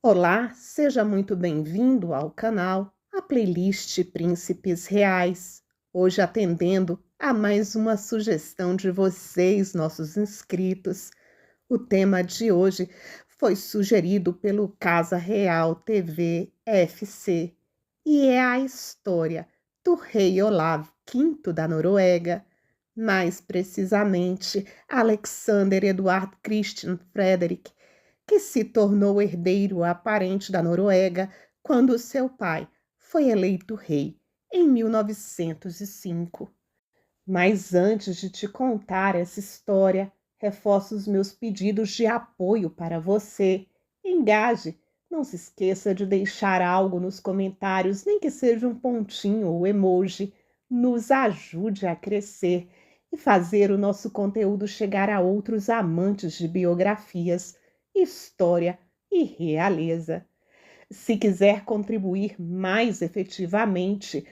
Olá, seja muito bem-vindo ao canal, a playlist Príncipes Reais. Hoje atendendo a mais uma sugestão de vocês, nossos inscritos. O tema de hoje foi sugerido pelo Casa Real TV FC e é a história do rei Olavo V da Noruega, mais precisamente Alexander Eduard Christian Frederick, que se tornou herdeiro aparente da Noruega quando seu pai foi eleito rei em 1905. Mas antes de te contar essa história, reforço os meus pedidos de apoio para você. Engaje, não se esqueça de deixar algo nos comentários, nem que seja um pontinho ou emoji. Nos ajude a crescer e fazer o nosso conteúdo chegar a outros amantes de biografias, história e realeza. Se quiser contribuir mais efetivamente,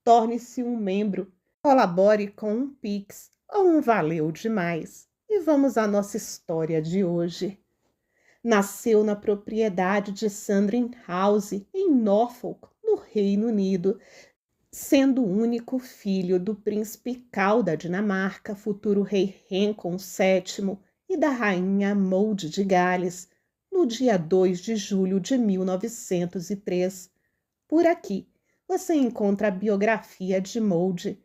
torne-se um membro. Colabore com um Pix ou um Valeu Demais. E vamos à nossa história de hoje. Nasceu na propriedade de Sandringham House, em Norfolk, no Reino Unido, sendo o único filho do príncipe Carl da Dinamarca, futuro rei Haakon VII, e da rainha Maud de Gales, no dia 2 de julho de 1903. Por aqui, você encontra a biografia de Maud.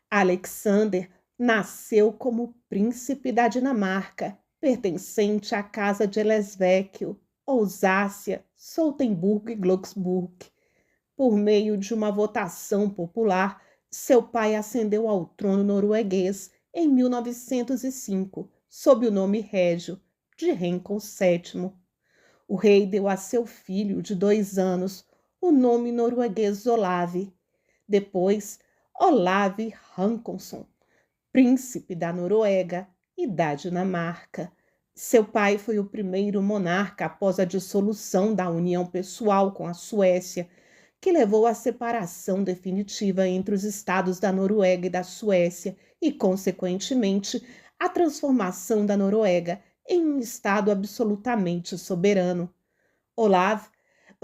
Alexander nasceu como príncipe da Dinamarca, pertencente à casa de Elesvecchio, Alsácia, Soltenburgo e Glücksburg. Por meio de uma votação popular, seu pai ascendeu ao trono norueguês em 1905, sob o nome régio de Haakon VII. O rei deu a seu filho de 2 anos o nome norueguês Olav. Depois, Olav Håkonsson, príncipe da Noruega e da Dinamarca. Seu pai foi o primeiro monarca após a dissolução da união pessoal com a Suécia, que levou à separação definitiva entre os estados da Noruega e da Suécia e, consequentemente, à transformação da Noruega em um estado absolutamente soberano. Olav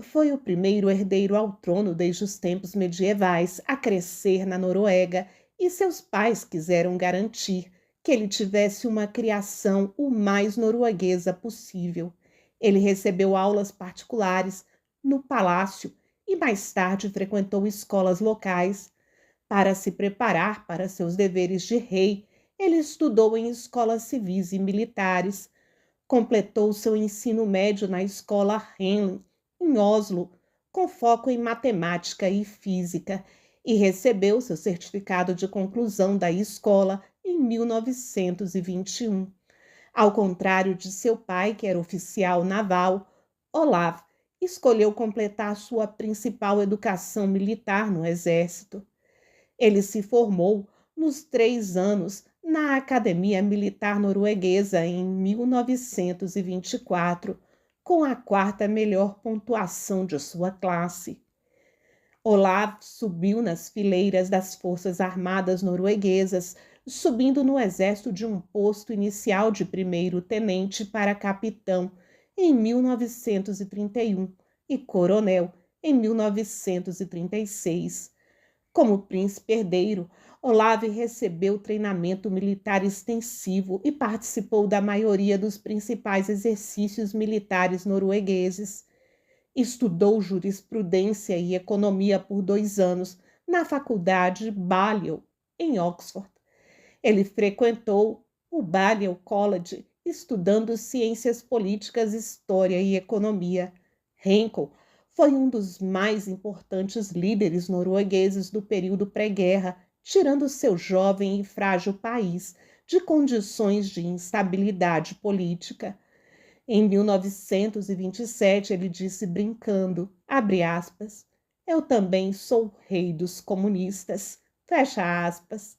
foi o primeiro herdeiro ao trono desde os tempos medievais a crescer na Noruega, e seus pais quiseram garantir que ele tivesse uma criação o mais norueguesa possível. Ele recebeu aulas particulares no palácio e mais tarde frequentou escolas locais. Para se preparar para seus deveres de rei, ele estudou em escolas civis e militares. Completou seu ensino médio na escola Henley, em Oslo, com foco em matemática e física, e recebeu seu certificado de conclusão da escola em 1921. Ao contrário de seu pai, que era oficial naval, Olav escolheu completar sua principal educação militar no exército. Ele se formou nos 3 anos na Academia Militar Norueguesa em 1924, com a quarta melhor pontuação de sua classe. Olav subiu nas fileiras das Forças Armadas norueguesas, subindo no exército de um posto inicial de primeiro-tenente para capitão em 1931 e coronel em 1936. Como príncipe herdeiro, Olav recebeu treinamento militar extensivo e participou da maioria dos principais exercícios militares noruegueses. Estudou jurisprudência e economia por 2 anos na Faculdade Balliol, em Oxford. Ele frequentou o Balliol College, estudando ciências políticas, história e economia. Haakon foi um dos mais importantes líderes noruegueses do período pré-guerra, tirando seu jovem e frágil país de condições de instabilidade política. Em 1927, ele disse brincando, abre aspas, eu também sou rei dos comunistas, fecha aspas.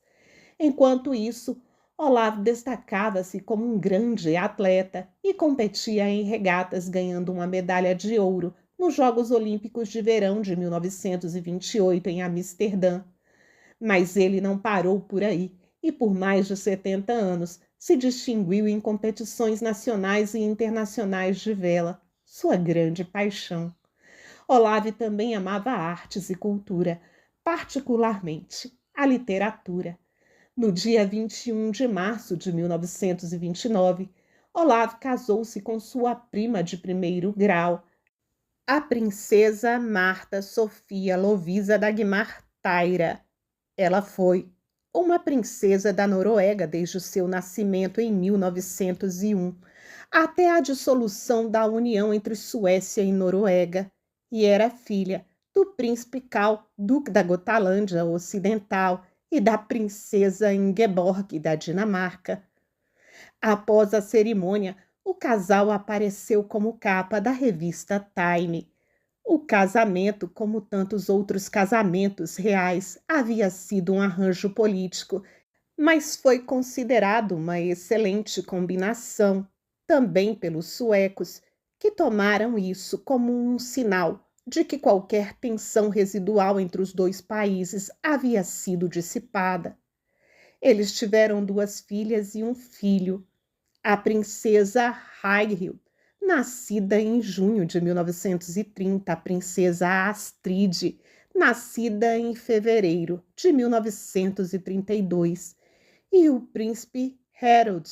Enquanto isso, Olav destacava-se como um grande atleta e competia em regatas, ganhando uma medalha de ouro nos Jogos Olímpicos de Verão de 1928 em Amsterdã. Mas ele não parou por aí e, por mais de 70 anos, se distinguiu em competições nacionais e internacionais de vela. sua grande paixão. Olave também amava artes e cultura, particularmente a literatura. No dia 21 de março de 1929, Olave casou-se com sua prima de primeiro grau, a princesa Marta Sofia Lovisa Dagmar Taira. Ela foi uma princesa da Noruega desde o seu nascimento em 1901, até a dissolução da união entre Suécia e Noruega, e era filha do príncipe Carl, duque da Gotalândia Ocidental, e da princesa Ingeborg da Dinamarca. Após a cerimônia, o casal apareceu como capa da revista Time. O casamento, como tantos outros casamentos reais, havia sido um arranjo político, mas foi considerado uma excelente combinação, também pelos suecos, que tomaram isso como um sinal de que qualquer tensão residual entre os dois países havia sido dissipada. Eles tiveram 2 filhas e um filho. A princesa Ragnhild, nascida em junho de 1930, a princesa Astrid, nascida em fevereiro de 1932, e o príncipe Harold,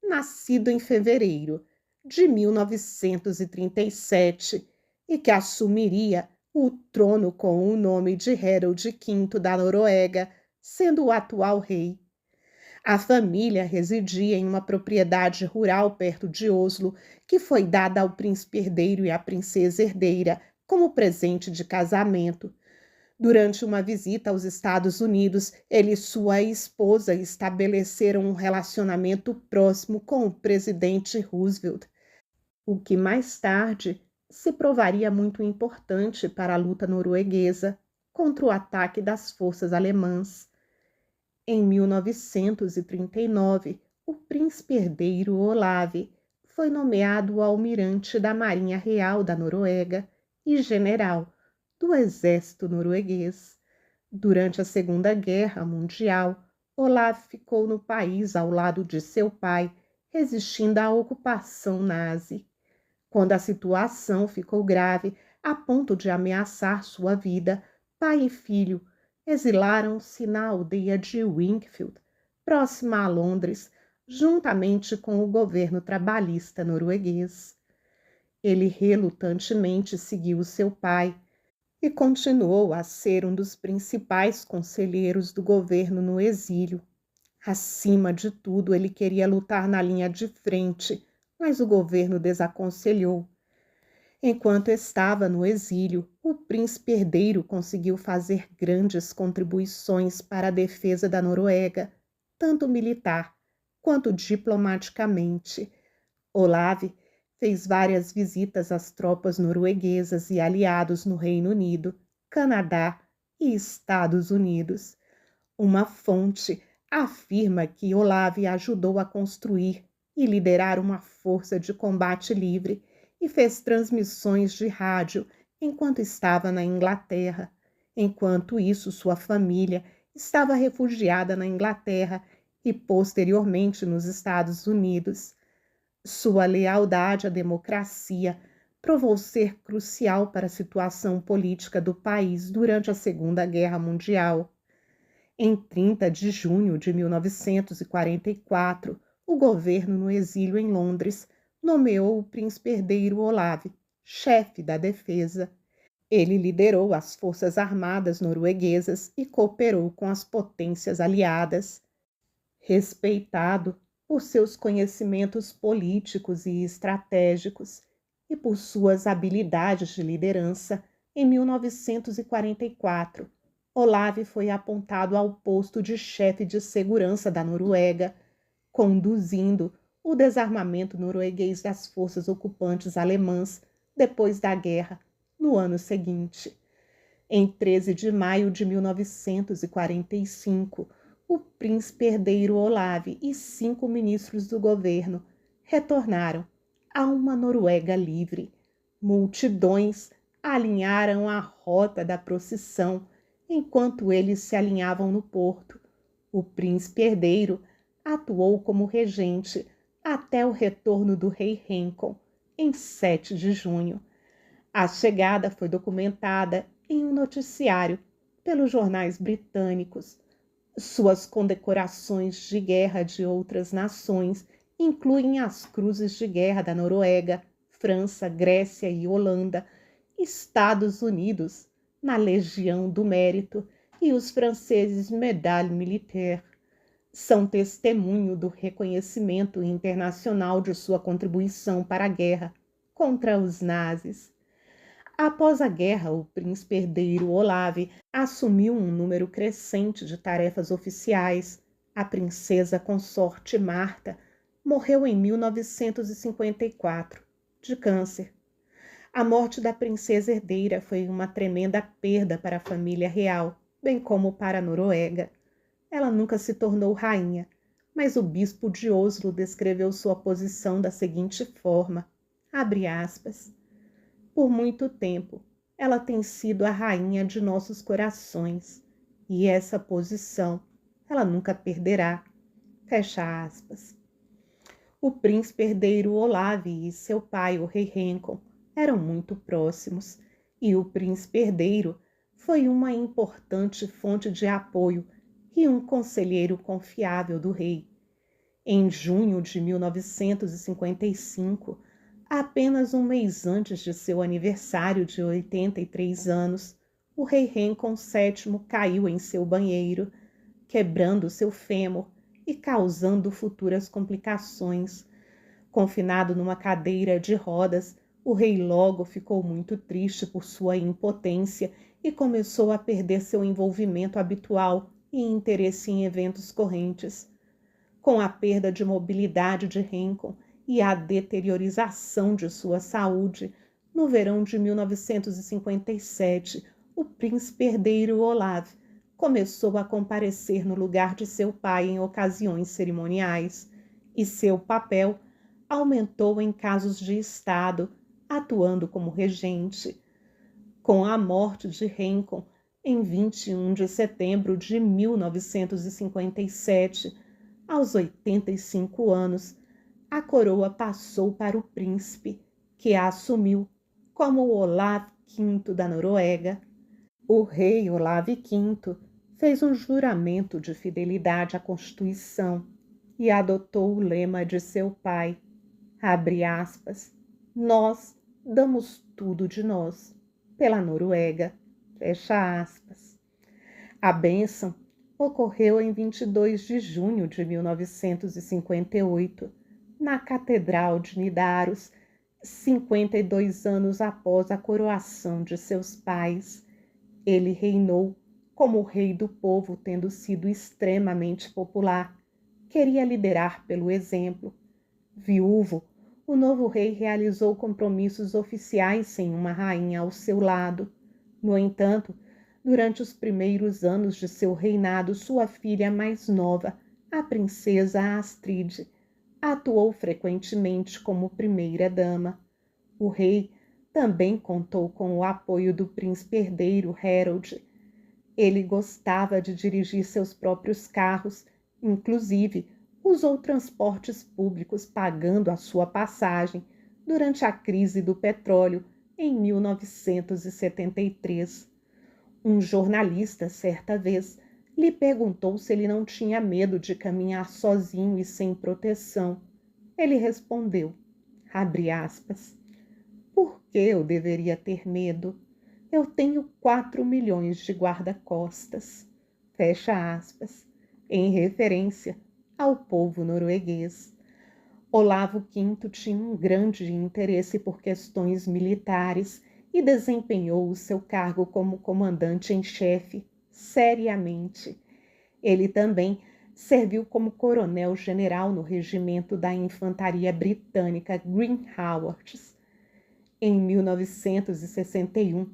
nascido em fevereiro de 1937, e que assumiria o trono com o nome de Harold V da Noruega, sendo o atual rei. A família residia em uma propriedade rural perto de Oslo, que foi dada ao príncipe herdeiro e à princesa herdeira como presente de casamento. Durante uma visita aos Estados Unidos, ele e sua esposa estabeleceram um relacionamento próximo com o presidente Roosevelt, o que mais tarde se provaria muito importante para a luta norueguesa contra o ataque das forças alemãs. Em 1939, o príncipe herdeiro Olave foi nomeado almirante da Marinha Real da Noruega e general do exército norueguês. Durante a Segunda Guerra Mundial, Olaf ficou no país ao lado de seu pai, resistindo à ocupação nazi. Quando a situação ficou grave, a ponto de ameaçar sua vida, pai e filho exilaram-se na aldeia de Wingfield, próxima a Londres, juntamente com o governo trabalhista norueguês. Ele relutantemente seguiu seu pai e continuou a ser um dos principais conselheiros do governo no exílio. Acima de tudo, ele queria lutar na linha de frente, mas o governo desaconselhou. Enquanto estava no exílio, o príncipe herdeiro conseguiu fazer grandes contribuições para a defesa da Noruega, tanto militar quanto diplomaticamente. Olave fez várias visitas às tropas norueguesas e aliados no Reino Unido, Canadá e Estados Unidos. Uma fonte afirma que Olave ajudou a construir e liderar uma força de combate livre e fez transmissões de rádio enquanto estava na Inglaterra. Enquanto isso, sua família estava refugiada na Inglaterra e posteriormente nos Estados Unidos. Sua lealdade à democracia provou ser crucial para a situação política do país durante a Segunda Guerra Mundial. Em 30 de junho de 1944, o governo no exílio em Londres nomeou o príncipe herdeiro Olave, chefe da defesa. Ele liderou as forças armadas norueguesas e cooperou com as potências aliadas. Respeitado por seus conhecimentos políticos e estratégicos e por suas habilidades de liderança, em 1944, Olave foi apontado ao posto de chefe de segurança da Noruega, conduzindo o desarmamento norueguês das forças ocupantes alemãs depois da guerra, no ano seguinte. Em 13 de maio de 1945, o príncipe herdeiro Olave e 5 ministros do governo retornaram a uma Noruega livre. Multidões alinharam a rota da procissão enquanto eles se alinhavam no porto. O príncipe herdeiro atuou como regente até o retorno do rei Haakon em 7 de junho. A chegada foi documentada em um noticiário pelos jornais britânicos. Suas condecorações de guerra de outras nações incluem as cruzes de guerra da Noruega, França, Grécia e Holanda, Estados Unidos, na Legião do Mérito, e os franceses Médaille Militaire. São testemunho do reconhecimento internacional de sua contribuição para a guerra contra os nazis. Após a guerra, o príncipe herdeiro Olave assumiu um número crescente de tarefas oficiais. A princesa consorte Marta morreu em 1954, de câncer. A morte da princesa herdeira foi uma tremenda perda para a família real, bem como para a Noruega. Ela nunca se tornou rainha, mas o bispo de Oslo descreveu sua posição da seguinte forma, abre aspas, por muito tempo, ela tem sido a rainha de nossos corações, e essa posição ela nunca perderá, fecha aspas. O príncipe herdeiro Olave e seu pai, o rei Haakon, eram muito próximos, e o príncipe herdeiro foi uma importante fonte de apoio e um conselheiro confiável do rei. Em junho de 1955, apenas um mês antes de seu aniversário de 83 anos, o rei Haakon VII caiu em seu banheiro, quebrando seu fêmur e causando futuras complicações. Confinado numa cadeira de rodas, o rei logo ficou muito triste por sua impotência e começou a perder seu envolvimento habitual e interesse em eventos correntes. Com a perda de mobilidade de Haakon e a deteriorização de sua saúde, no verão de 1957, o príncipe herdeiro Olave começou a comparecer no lugar de seu pai em ocasiões cerimoniais, e seu papel aumentou em casos de Estado, atuando como regente. Com a morte de Haakon, em 21 de setembro de 1957, aos 85 anos, a coroa passou para o príncipe, que a assumiu como Olav V da Noruega. O rei Olav V fez um juramento de fidelidade à Constituição e adotou o lema de seu pai, abre aspas, nós damos tudo de nós, pela Noruega, fecha aspas. A bênção ocorreu em 22 de junho de 1958, na Catedral de Nidaros, 52 anos após a coroação de seus pais. Ele reinou como o rei do povo, tendo sido extremamente popular. Queria liderar pelo exemplo. Viúvo, o novo rei realizou compromissos oficiais sem uma rainha ao seu lado. No entanto, durante os primeiros anos de seu reinado, sua filha mais nova, a princesa Astrid, atuou frequentemente como primeira-dama. O rei também contou com o apoio do príncipe herdeiro Harold. Ele gostava de dirigir seus próprios carros, inclusive usou transportes públicos pagando a sua passagem durante a crise do petróleo em 1973. Um jornalista, certa vez, lhe perguntou se ele não tinha medo de caminhar sozinho e sem proteção. Ele respondeu, abre aspas, por que eu deveria ter medo? Eu tenho 4 milhões de guarda-costas, fecha aspas, em referência ao povo norueguês. Olavo V tinha um grande interesse por questões militares e desempenhou o seu cargo como comandante em chefe seriamente. Ele também serviu como coronel-general no regimento da Infantaria Britânica Green Howards. Em 1961,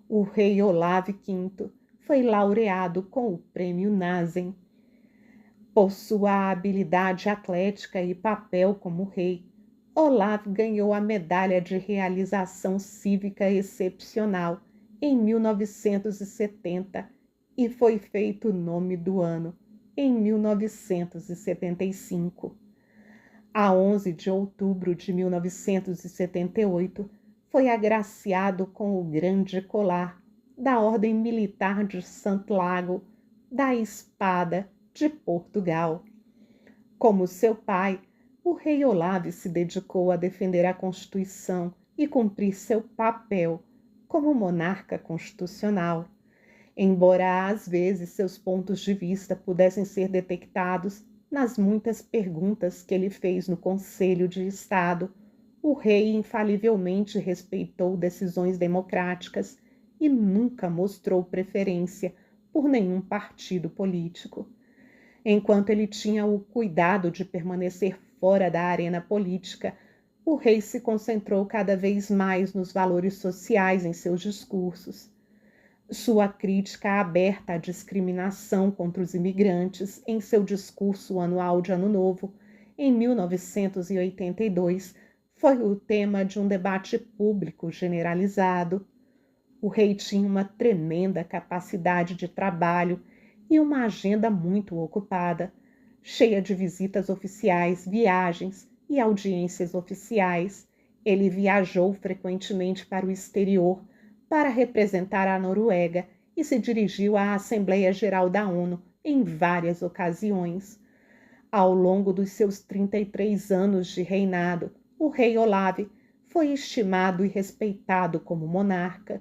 o rei Olav V foi laureado com o Prêmio Nansen. Por sua habilidade atlética e papel como rei, Olav ganhou a Medalha de Realização Cívica Excepcional em 1970 e foi feito Nome do Ano em 1975. A 11 de outubro de 1978, foi agraciado com o Grande Colar da Ordem Militar de Santiago da Espada de Portugal. Como seu pai, o rei Olavo se dedicou a defender a Constituição e cumprir seu papel como monarca constitucional. Embora às vezes seus pontos de vista pudessem ser detectados nas muitas perguntas que ele fez no Conselho de Estado, o rei infalivelmente respeitou decisões democráticas e nunca mostrou preferência por nenhum partido político. Enquanto ele tinha o cuidado de permanecer fora da arena política, o rei se concentrou cada vez mais nos valores sociais em seus discursos. Sua crítica aberta à discriminação contra os imigrantes em seu discurso anual de Ano Novo, em 1982, foi o tema de um debate público generalizado. O rei tinha uma tremenda capacidade de trabalho e uma agenda muito ocupada, cheia de visitas oficiais, viagens e audiências oficiais. Ele viajou frequentemente para o exterior para representar a Noruega e se dirigiu à Assembleia Geral da ONU em várias ocasiões. Ao longo dos seus 33 anos de reinado, o rei Olavo foi estimado e respeitado como monarca.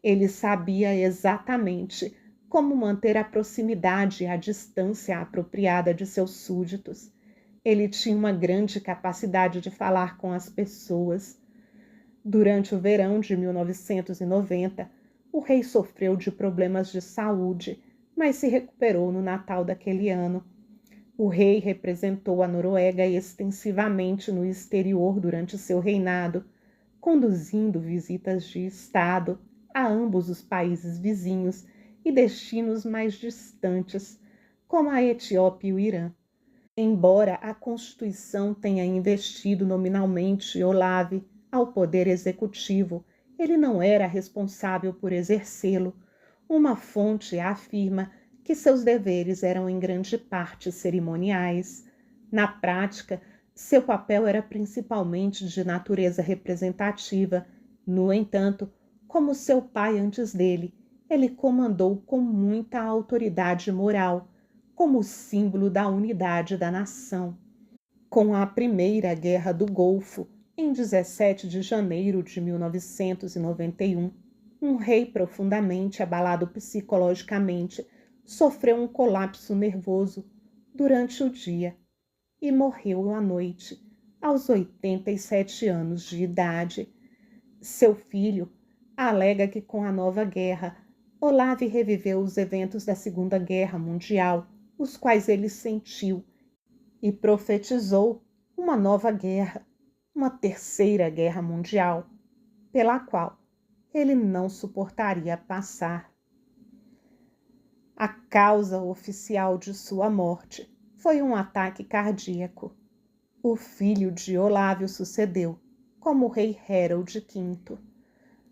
Ele sabia exatamente como manter a proximidade e a distância apropriada de seus súditos. Ele tinha uma grande capacidade de falar com as pessoas. Durante o verão de 1990, o rei sofreu de problemas de saúde, mas se recuperou no Natal daquele ano. O rei representou a Noruega extensivamente no exterior durante seu reinado, conduzindo visitas de Estado a ambos os países vizinhos e destinos mais distantes, como a Etiópia e o Irã. Embora a Constituição tenha investido nominalmente Olavo ao poder executivo, ele não era responsável por exercê-lo. Uma fonte afirma que seus deveres eram em grande parte cerimoniais. Na prática, seu papel era principalmente de natureza representativa. No entanto, como seu pai antes dele, ele comandou com muita autoridade moral, como símbolo da unidade da nação. Com a Primeira Guerra do Golfo, em 17 de janeiro de 1991, um rei profundamente abalado psicologicamente sofreu um colapso nervoso durante o dia e morreu à noite, aos 87 anos de idade. Seu filho alega que com a nova guerra, Olavo reviveu os eventos da Segunda Guerra Mundial, os quais ele sentiu, e profetizou uma nova guerra, uma terceira guerra mundial, pela qual ele não suportaria passar. A causa oficial de sua morte foi um ataque cardíaco. O filho de Olavo sucedeu como rei Harold V.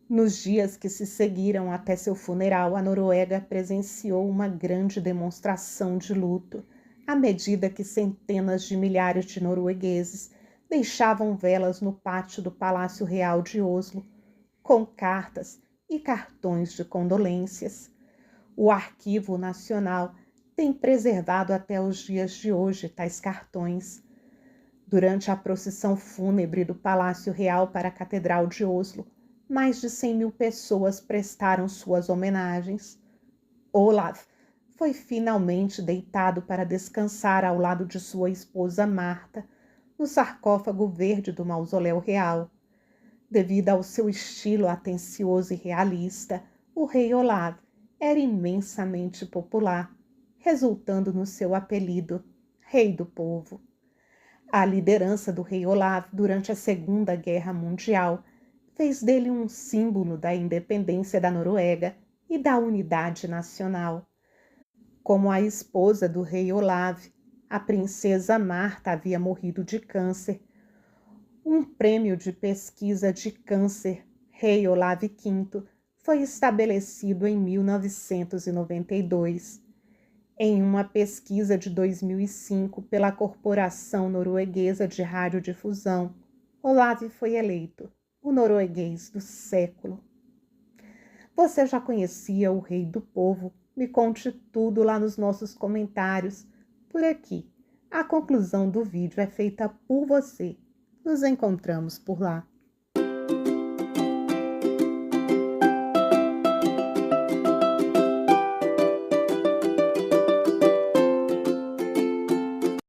Nos dias que se seguiram até seu funeral, a Noruega presenciou uma grande demonstração de luto, à medida que centenas de milhares de noruegueses deixavam velas no pátio do Palácio Real de Oslo, com cartas e cartões de condolências. O Arquivo Nacional tem preservado até os dias de hoje tais cartões. Durante a procissão fúnebre do Palácio Real para a Catedral de Oslo, mais de 100.000 pessoas prestaram suas homenagens. Olavo foi finalmente deitado para descansar ao lado de sua esposa Marta, no sarcófago verde do mausoléu real. Devido ao seu estilo atencioso e realista, o rei Olavo era imensamente popular, resultando no seu apelido, Rei do Povo. A liderança do rei Olavo durante a Segunda Guerra Mundial fez dele um símbolo da independência da Noruega e da unidade nacional. Como a esposa do rei Olavo, a princesa Marta havia morrido de câncer, um prêmio de pesquisa de câncer, Rei Olavo V, foi estabelecido em 1992. Em uma pesquisa de 2005 pela Corporação Norueguesa de Radiodifusão, Olave foi eleito o norueguês do século. Você já conhecia o Rei do Povo? Me conte tudo lá nos nossos comentários. Por aqui, a conclusão do vídeo é feita por você. Nos encontramos por lá.